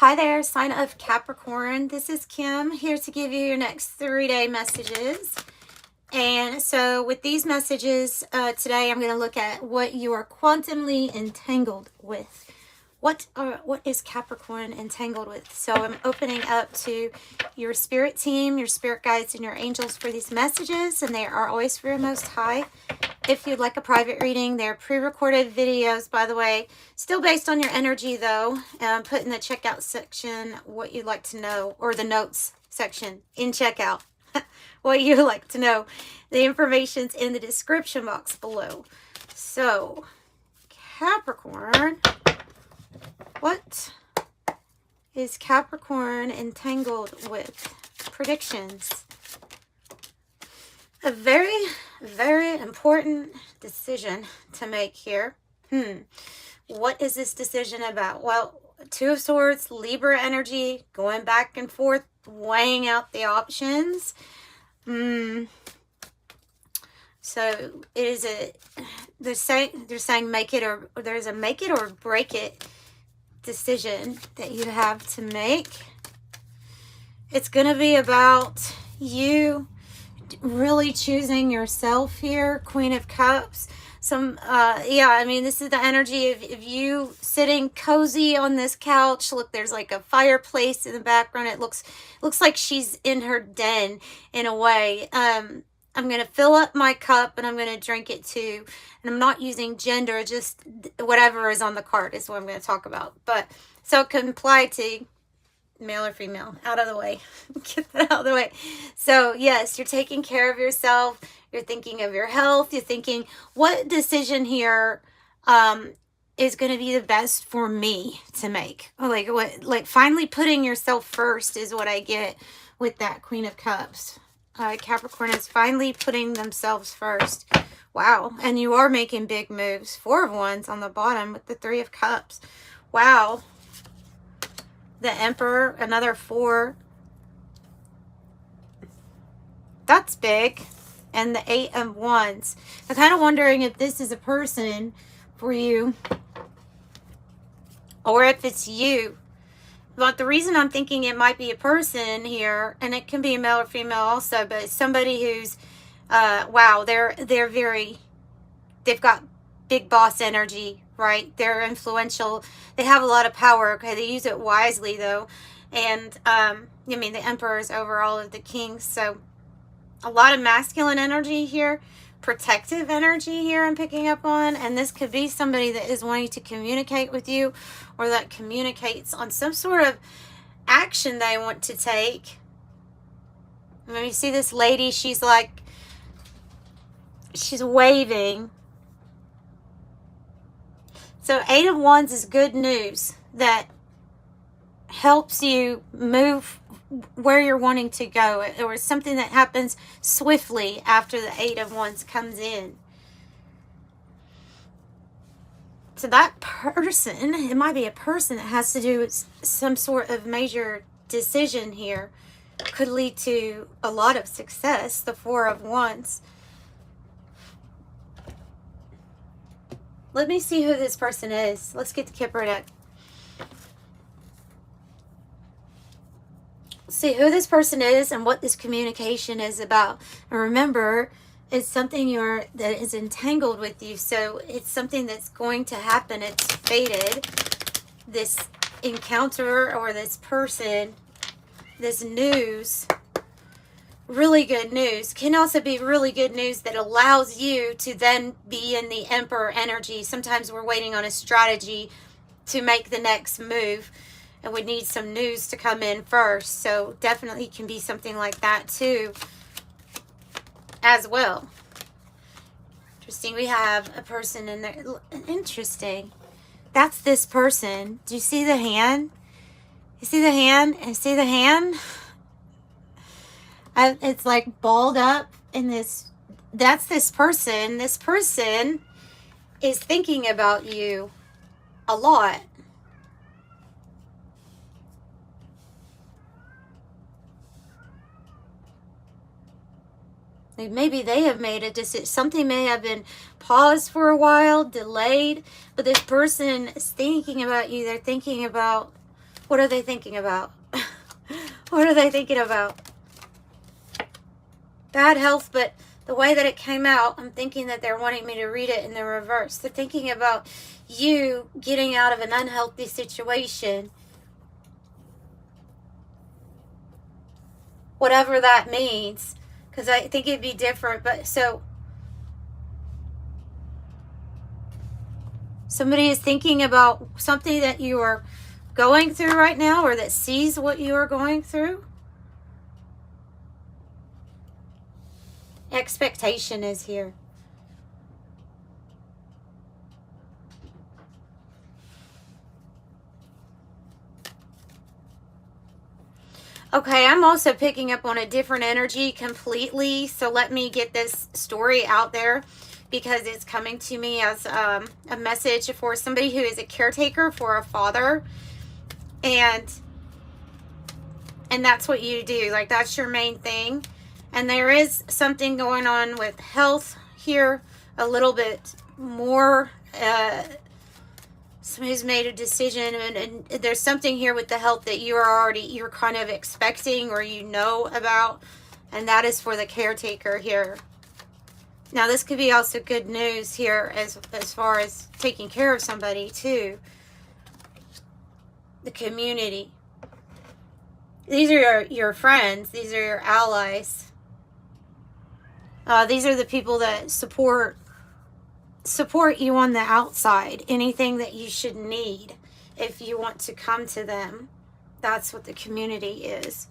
Hi there, sign of Capricorn. This is Kim here to give you your next 3-day messages. And so with these messages today, I'm going to look at what you are quantumly entangled with. What is Capricorn entangled with? So I'm opening up to your spirit team, your spirit guides, and your angels for these messages, and they are always for your Most High. If you'd like a private reading, they're pre-recorded videos, by the way. Still based on your energy, though. Put in the checkout section what you'd like to know, or the notes section in checkout. What you'd like to know. The information's in the description box below. So, Capricorn. What is Capricorn entangled with? Predictions. A very, very important decision to make here. What is this decision about? Well, Two of Swords, Libra energy, going back and forth, weighing out the options. So it is they're saying make it or there's a make it or break it decision that you have to make. It's going to be about you really choosing yourself here. Queen of Cups. I mean, this is the energy of you sitting cozy on this couch. Look, there's like a fireplace in the background. It looks like she's in her den in a way. I'm going to fill up my cup and I'm going to drink it too. And I'm not using gender, just whatever is on the card is what I'm going to talk about. But so it can apply to male or female. Out of the way. Get that out of the way. So yes, you're taking care of yourself. You're thinking of your health. You're thinking, what decision here is going to be the best for me to make? Like finally putting yourself first is what I get with that Queen of Cups. Capricorn is finally putting themselves first. Wow. And you are making big moves. 4 of Wands on the bottom with the 3 of Cups. Wow. The Emperor, another 4. That's big. And the 8 of Wands. I'm kind of wondering if this is a person for you. Or if it's you. But the reason I'm thinking it might be a person here, and it can be a male or female also, but it's somebody who's, wow, they've got big boss energy, right? They're influential. They have a lot of power. Okay, they use it wisely though. And, I mean, the Emperor is over all of the kings. So a lot of masculine energy here, protective energy here I'm picking up on. And this could be somebody that is wanting to communicate with you, or that communicates on some sort of action they want to take. When you see this lady, she's waving. So 8 of Wands is good news that helps you move where you're wanting to go, or something that happens swiftly after the 8 of Wands comes in. So that person, it might be a person that has to do with some sort of major decision here, could lead to a lot of success. The 4 of Wands. Let me see who this person is. Let's get the Kipper deck. See who this person is and what this communication is about. And remember, it's something that is entangled with you. So it's something that's going to happen. It's fated. This encounter or this person, this news, really good news, can also be really good news that allows you to then be in the Emperor energy. Sometimes we're waiting on a strategy to make the next move, and we need some news to come in first. So definitely can be something like that too as well. Interesting. We have a person in there. Interesting. That's this person. Do you see the hand? You see the hand? And see the hand? It's like balled up in this. That's this person. This person is thinking about you a lot. Maybe they have made a decision. Something may have been paused for a while, delayed, but this person is thinking about you. They're thinking about What are they thinking about? What are they thinking about? Bad health, but the way that it came out, I'm thinking that they're wanting me to read it in the reverse. They're thinking about you getting out of an unhealthy situation. Whatever that means. Because I think it'd be different. But so, somebody is thinking about something that you are going through right now, or that sees what you are going through. Expectation is here. Okay, I'm also picking up on a different energy completely. So let me get this story out there, because it's coming to me as a message for somebody who is a caretaker for a father. And that's what you do. Like, that's your main thing. And there is something going on with health here a little bit more. Somebody's made a decision, and there's something here with the health that you're kind of expecting, or you know about, and that is for the caretaker here. Now, this could be also good news here as far as taking care of somebody too. The community. These are your friends. These are your allies. These are the people that support you on the outside. Anything that you should need if you want to come to them. That's what the community is.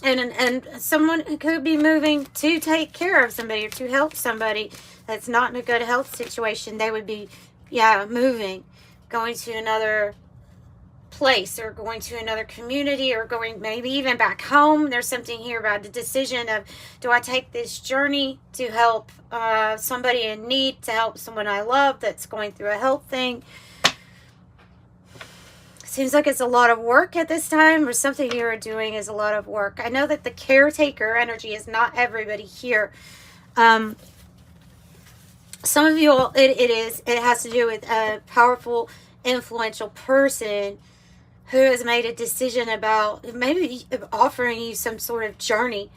and someone could be moving to take care of somebody, or to help somebody that's not in a good health situation. They would be, moving, going to another place, or going to another community, or going maybe even back home. There's something here about the decision of, do I take this journey to help somebody in need, to help someone I love that's going through a health thing. Seems like it's a lot of work at this time, or something you're doing is a lot of work. I know that the caretaker energy is not everybody here. Some of you, it has to do with a powerful, influential person who has made a decision about maybe offering you some sort of journey,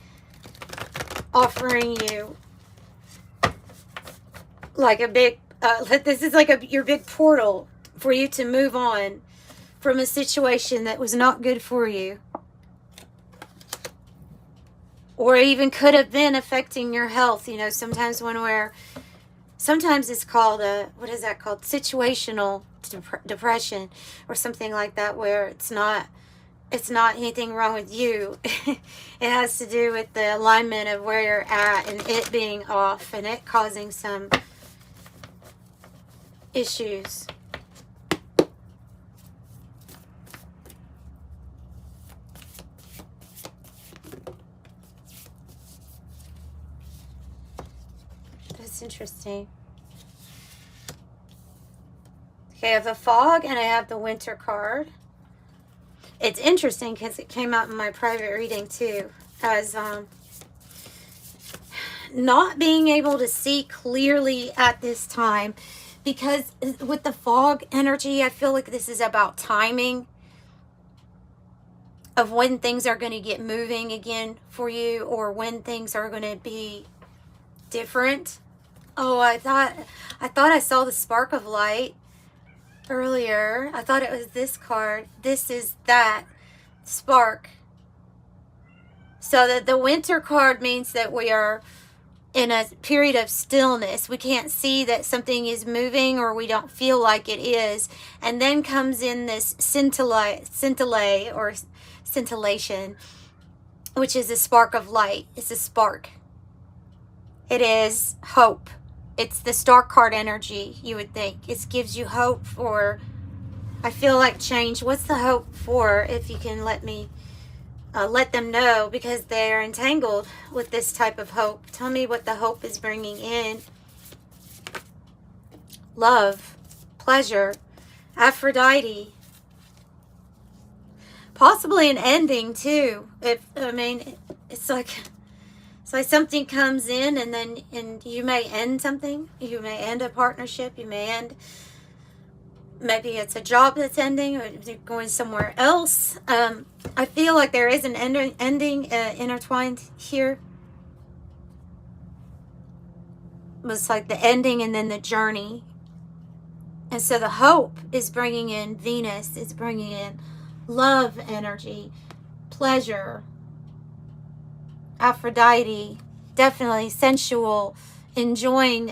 offering you like a big, this is like your big portal for you to move on from a situation that was not good for you, or even could have been affecting your health. You know, sometimes it's called what is that called? Situational depression, or something like that, where it's not anything wrong with you. It has to do with the alignment of where you're at, and it being off, and it causing some issues. That's interesting. Okay, I have the fog and I have the winter card. It's interesting because it came out in my private reading too, as not being able to see clearly at this time, because with the fog energy, I feel like this is about timing of when things are going to get moving again for you, or when things are going to be different. Oh, I thought I saw the spark of light earlier. I thought it was this card. This is that spark. So that the winter card means that we are in a period of stillness. We can't see that something is moving, or we don't feel like it is. And then comes in this scintillate or scintillation, which is a spark of light. It's a spark. It is hope. It's the star card energy, you would think. It gives you hope for, I feel like, change. What's the hope for? If you can let me, let them know, because they're entangled with this type of hope. Tell me what the hope is bringing in. Love, pleasure, Aphrodite. Possibly an ending too. It's like something comes in, and you may end something. You may end a partnership. You may end Maybe it's a job that's ending, or you're going somewhere else. I feel like there is an ending intertwined here. It's like the ending and then the journey. And so the hope is bringing in Venus, is bringing in love energy, pleasure, Aphrodite, definitely sensual, enjoying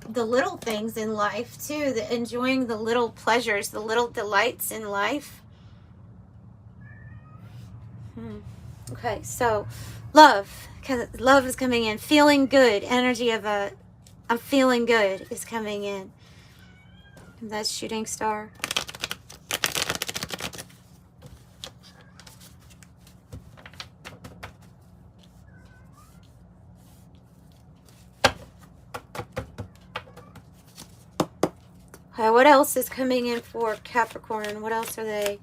the little things in life too, enjoying the little pleasures, the little delights in life. Okay, so love, because love is coming in, feeling good, energy of I'm feeling good is coming in. And that's shooting star. Okay, what else is coming in for Capricorn? What else are they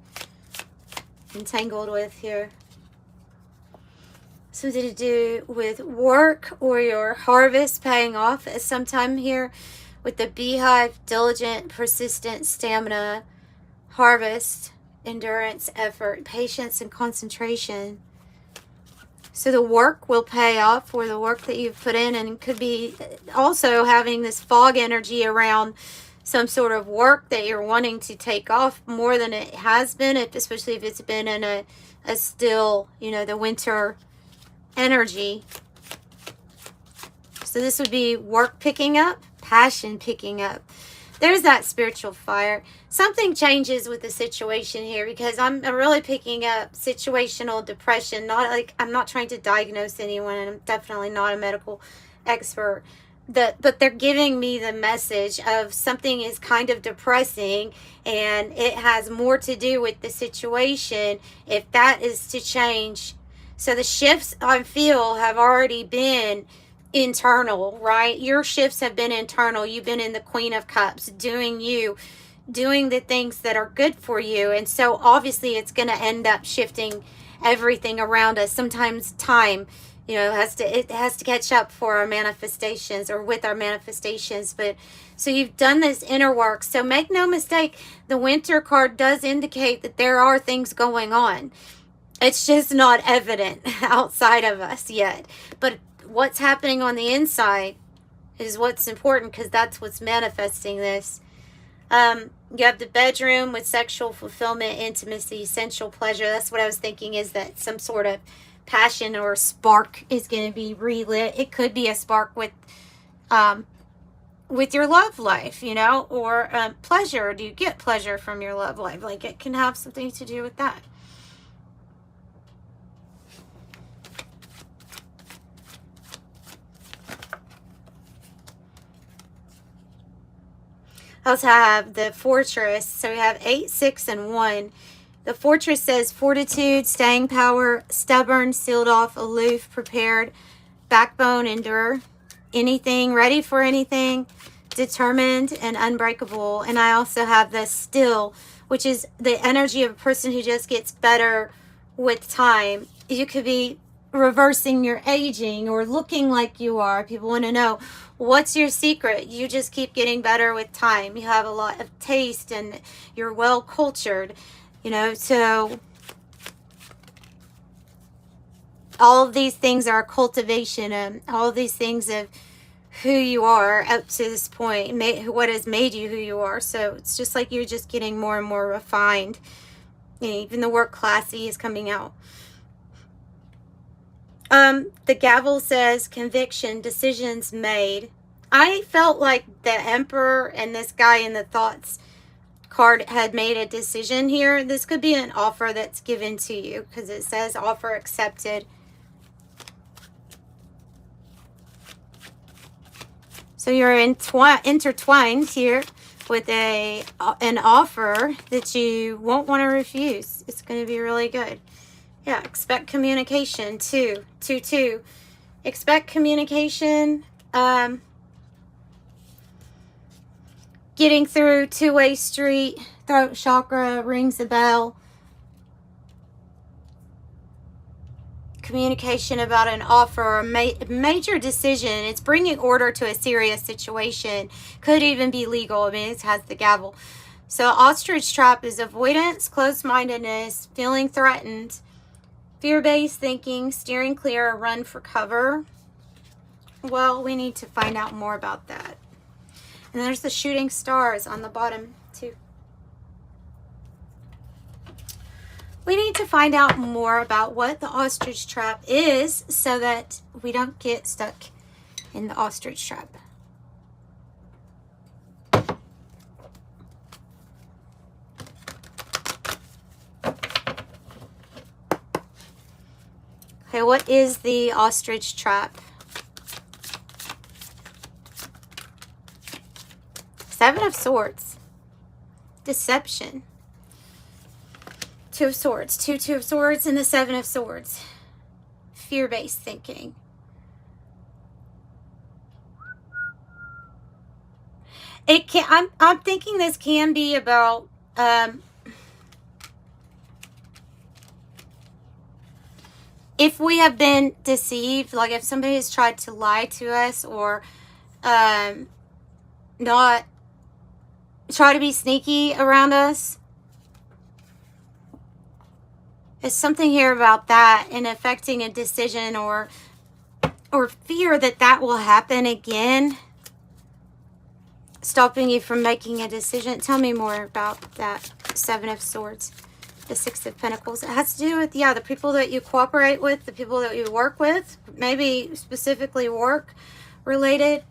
entangled with here? Something to do with work or your harvest paying off at some time here with the beehive, diligent, persistent, stamina, harvest, endurance, effort, patience, and concentration. So the work will pay off, or the work that you've put in, and it could be also having this fog energy around some sort of work that you're wanting to take off more than it has been, especially if it's been in a still, you know, the winter energy. So this would be work picking up, passion picking up. There's that spiritual fire. Something changes with the situation here, because I'm really picking up situational depression. Not like, I'm not trying to diagnose anyone, and I'm definitely not a medical expert. But they're giving me the message of something is kind of depressing, and it has more to do with the situation if that is to change. So the shifts I feel have already been internal, right? Your shifts have been internal. You've been in the Queen of Cups, doing you, doing the things that are good for you. And so obviously it's going to end up shifting everything around us. Sometimes time, you know, it has to catch up for our manifestations, or with our manifestations. But so you've done this inner work. So make no mistake, the Winter card does indicate that there are things going on. It's just not evident outside of us yet. But what's happening on the inside is what's important, because that's what's manifesting this. You have the bedroom with sexual fulfillment, intimacy, sensual pleasure. That's what I was thinking, is that some sort of passion or spark is going to be relit. It could be a spark with your love life, you know, or pleasure. Do you get pleasure from your love life? Like, it can have something to do with that. I also have the Fortress. So we have 8, 6, and 1. The Fortress says fortitude, staying power, stubborn, sealed off, aloof, prepared, backbone, endure, anything, ready for anything, determined, and unbreakable. And I also have the still, which is the energy of a person who just gets better with time. You could be reversing your aging or looking like you are. People want to know, what's your secret? You just keep getting better with time. You have a lot of taste and you're well cultured, you know. So all of these things are a cultivation, and all of these things of who you are up to this point, what has made you who you are. So it's just like you're just getting more and more refined. You know, even the word classy is coming out. The gavel says conviction, decisions made. I felt like the Emperor and this guy in the thoughts card had made a decision here. This could be an offer that's given to you, because it says offer accepted. So you're intertwined here with an offer that you won't want to refuse. It's going to be really good. Yeah, expect communication, 2, 2, 2. Expect communication. Getting through two-way street, throat chakra rings a bell. Communication about an offer or a major decision. It's bringing order to a serious situation. Could even be legal. I mean, it has the gavel. So ostrich trap is avoidance, closed-mindedness, feeling threatened, fear-based thinking, steering clear, run for cover. Well, we need to find out more about that. And there's the shooting stars on the bottom too. We need to find out more about what the ostrich trap is so that we don't get stuck in the ostrich trap. Okay, what is the ostrich trap? Seven of Swords. Deception. Two of Swords. Two of Swords and the Seven of Swords. Fear-based thinking. It can. I'm thinking this can be about if we have been deceived, like if somebody has tried to lie to us or not try to be sneaky around us. There's something here about that and affecting a decision or fear that will happen again, stopping you from making a decision. Tell me more about that Seven of Swords, the Six of Pentacles. It has to do with, yeah, the people that you cooperate with, the people that you work with, maybe specifically work related.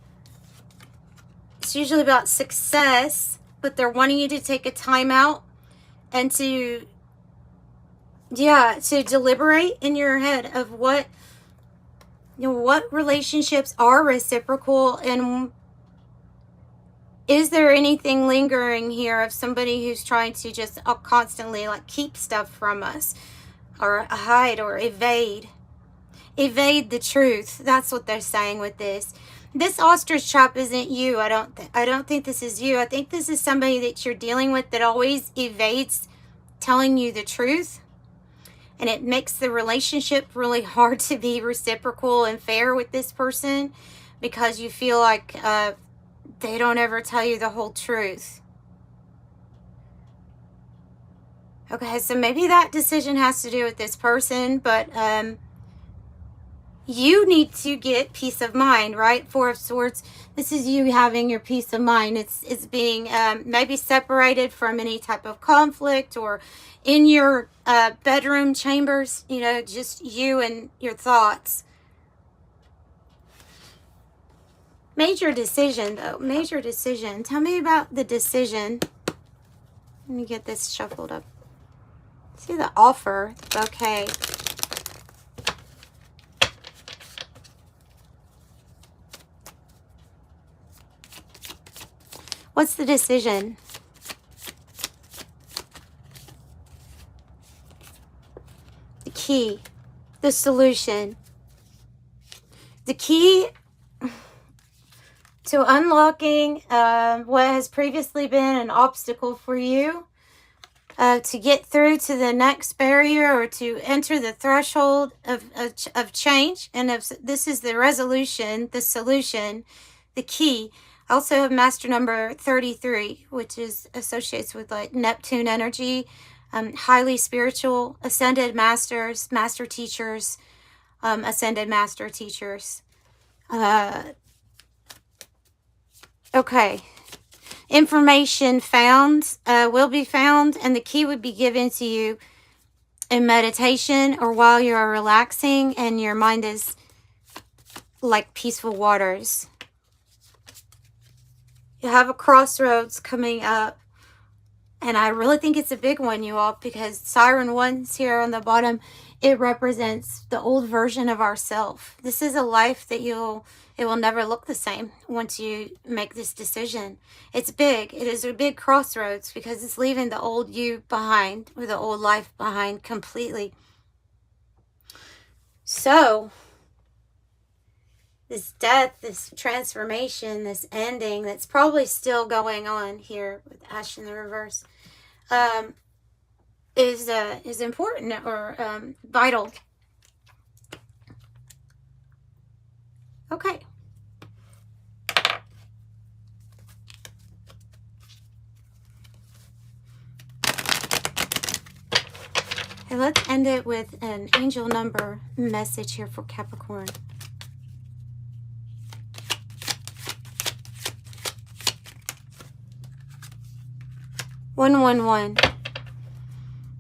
It's usually about success, but they're wanting you to take a time out and to deliberate in your head of what relationships are reciprocal, and is there anything lingering here of somebody who's trying to just constantly like keep stuff from us or hide or evade the truth. That's what they're saying with this. This ostrich trap isn't you. I don't think this is you. I think this is somebody that you're dealing with that always evades telling you the truth. And it makes the relationship really hard to be reciprocal and fair with this person because you feel like they don't ever tell you the whole truth. Okay, so maybe that decision has to do with this person, but you need to get peace of mind, right? Four of Swords. This is you having your peace of mind. It's being maybe separated from any type of conflict or in your bedroom chambers, just you and your thoughts. Major decision, though. Major decision. Tell me about the decision. Let me get this shuffled up. See the offer, the bouquet. What's the decision? The key, the solution. The key to unlocking what has previously been an obstacle for you, to get through to the next barrier or to enter the threshold of change. And if this is the resolution, the solution, the key. I also have master number 33, which associates with like Neptune energy, highly spiritual, ascended masters, master teachers, ascended master teachers. Okay. Information found will be found, and the key would be given to you in meditation or while you are relaxing and your mind is like peaceful waters. You have a crossroads coming up, and I really think it's a big one, you all, because Siren 1's here on the bottom. It represents the old version of ourself. This is a life that it will never look the same once you make this decision. It's big. It is a big crossroads because it's leaving the old you behind, or the old life behind completely. So this death, this transformation, this ending that's probably still going on here with Ash in the reverse, is important or vital. Okay. And let's end it with an angel number message here for Capricorn. 111.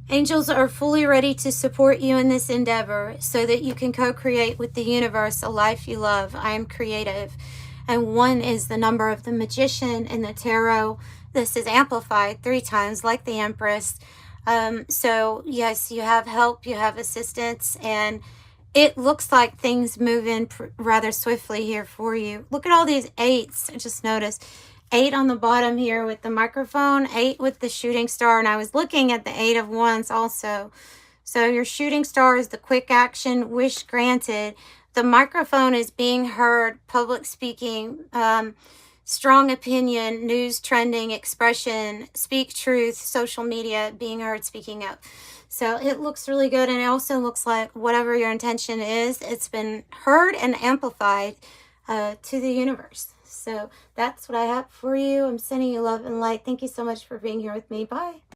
Angels are fully ready to support you in this endeavor so that you can co-create with the universe a life you love. I am creative. And 1 is the number of the magician in the tarot. This is amplified 3 times like the Empress. So yes, you have help, you have assistance, and it looks like things move in rather swiftly here for you. Look at all these 8s. I just noticed 8 on the bottom here with the microphone, 8 with the shooting star, and I was looking at the 8 of Wands also. So your shooting star is the quick action, wish granted. The microphone is being heard, public speaking, strong opinion, news, trending, expression, speak truth, social media, being heard, speaking up. So it looks really good, and it also looks like whatever your intention is, it's been heard and amplified to the universe. So that's what I have for you. I'm sending you love and light. Thank you so much for being here with me. Bye.